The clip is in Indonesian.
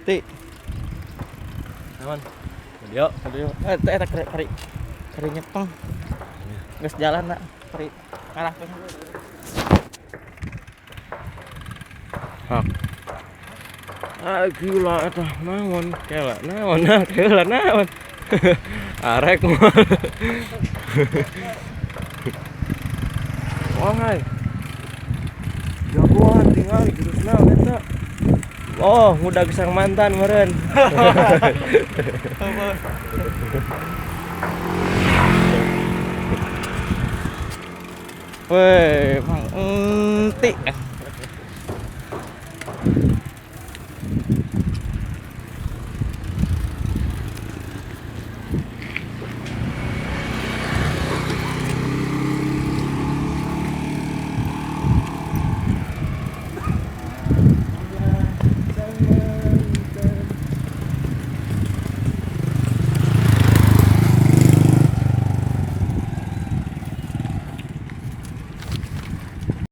Ti. Aman. Video. Kari nyepeng. Geus jalan nak. Kari ngarahkeun. Hak. Gila eta naon kela naon kela naon. Arek mah. Wah hai. Jagoan tinggal jurus naon eta. Oh, ngudag sang mantan meureun. Weh, Mang Enti.